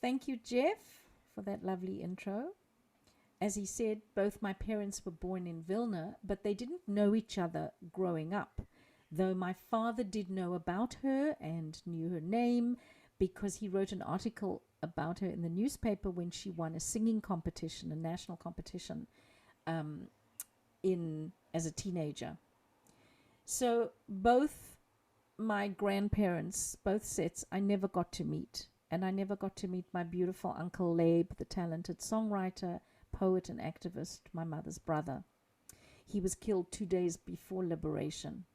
Thank you, Jeff, for that lovely intro. As he said, both my parents were born in Vilna, but they didn't know each other growing up, though my father did know about her and knew her name because he wrote an article about her in the newspaper when she won a singing competition, a national competition, as a teenager. So both my grandparents, both sets, I never got to meet. And I never got to meet my beautiful Uncle Leyb, the talented songwriter, poet, and activist, my mother's brother. He was killed 2 days before liberation.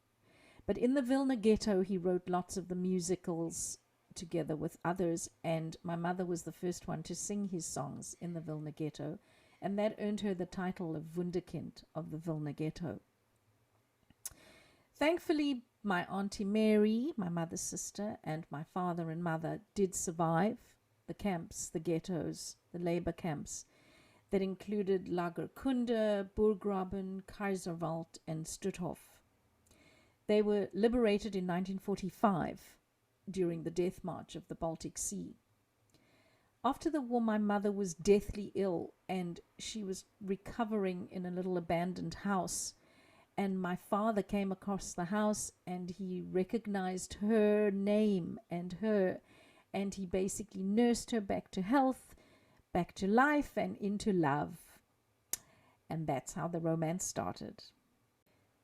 But in the Vilna Ghetto, he wrote lots of the musicals together with others, and my mother was the first one to sing his songs in the Vilna Ghetto, and that earned her the title of Wunderkind of the Vilna Ghetto. Thankfully, my Auntie Mary, my mother's sister, and my father and mother did survive the camps, the ghettos, the labor camps that included Lagerkunde, Burggraben, Kaiserwald, and Stutthof. They were liberated in 1945 during the death march of the Baltic Sea. After the war, my mother was deathly ill, and she was recovering in a little abandoned house. And my father came across the house and he recognized her name and he basically nursed her back to health, back to life, and into love. And that's how the romance started.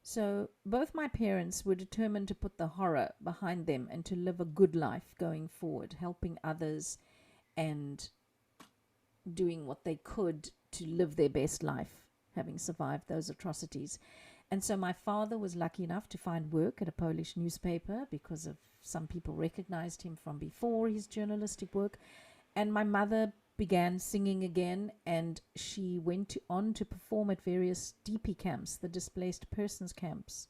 So both my parents were determined to put the horror behind them and to live a good life going forward, helping others and doing what they could to live their best life, having survived those atrocities. And so my father was lucky enough to find work at a Polish newspaper because of some people recognized him from before his journalistic work. And my mother began singing again, and she went on to perform at various DP camps, the displaced persons camps.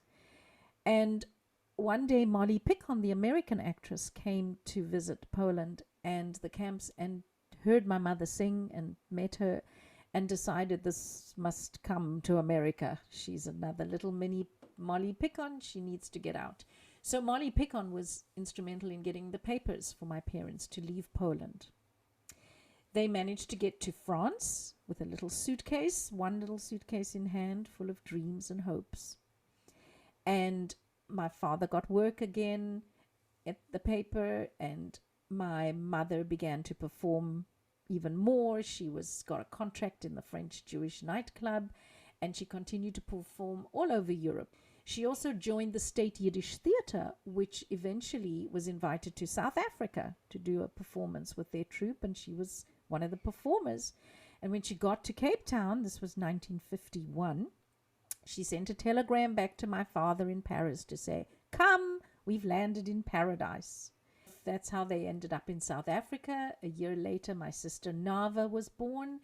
And one day Molly Picon, the American actress, came to visit Poland and the camps and heard my mother sing and met her, and decided this must come to America. She's another little mini Molly Picon. She needs to get out. So Molly Picon was instrumental in getting the papers for my parents to leave Poland. They managed to get to France with a little suitcase, one little suitcase in hand, full of dreams and hopes. And my father got work again at the paper, and my mother began to perform even more. She got a contract in the French Jewish nightclub, and she continued to perform all over Europe. She also joined the State Yiddish Theatre, which eventually was invited to South Africa to do a performance with their troupe, and she was one of the performers. And when she got to Cape Town, this was 1951, she sent a telegram back to my father in Paris to say, "Come, we've landed in paradise." That's how they ended up in South Africa. A year later, my sister Nava was born,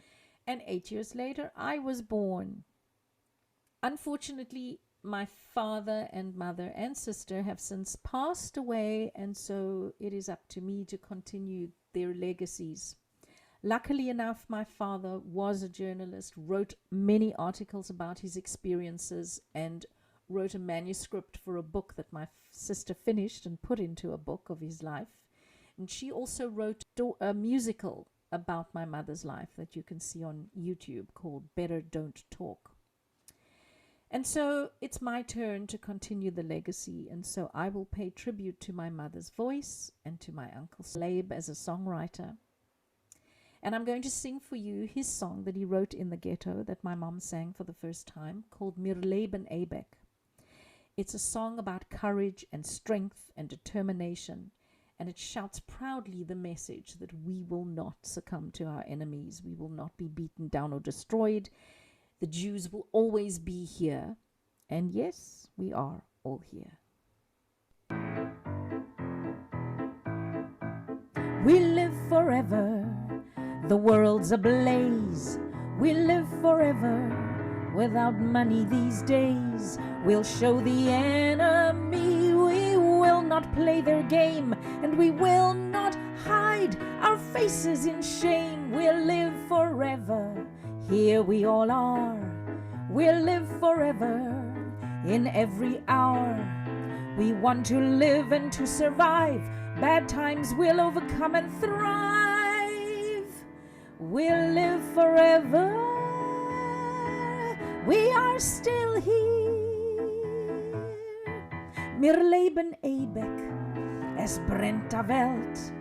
and 8 years later, I was born. Unfortunately, my father and mother and sister have since passed away, and so it is up to me to continue their legacies. Luckily enough, my father was a journalist, wrote many articles about his experiences, and wrote a manuscript for a book that my sister finished and put into a book of his life. And she also wrote a musical about my mother's life that you can see on YouTube called Better Don't Talk. And so it's my turn to continue the legacy, and so I will pay tribute to my mother's voice and to my Uncle Leyb as a songwriter. And I'm going to sing for you his song that he wrote in the ghetto that my mom sang for the first time, called Mir Leybn Eybik. It's a song about courage and strength and determination, and it shouts proudly the message that we will not succumb to our enemies. We will not be beaten down or destroyed. The Jews will always be here. And yes, we are all here. We live forever. The world's ablaze. We live forever. Without money these days, we'll show the enemy we will not play their game, and we will not hide our faces in shame. We'll live forever, here we all are. We'll live forever, in every hour. We want to live and to survive. Bad times we'll overcome and thrive. we'll live forever. We are still here. Mir Leybn Eybik, es brennt a Welt.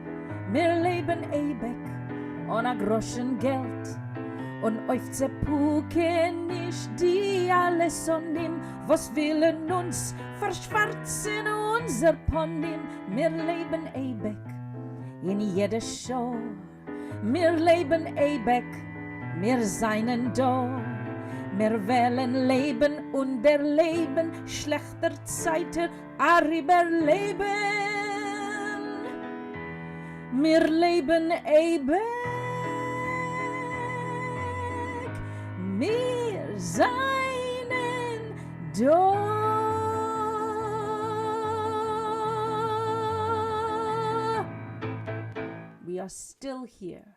Mir Leybn Eybik, on a Groschen Geld. Und auf Zepuke nicht die alles onnim, was willen uns verschwarzen unser Ponym. Mir Leybn Eybik, in jeder Show. Mir Leybn Eybik, mir seinen da. Wir wollen leben und erleben schlechter Zeiten, aber überleben. Mir Leybn Eybik, wir seinen da. We are still here.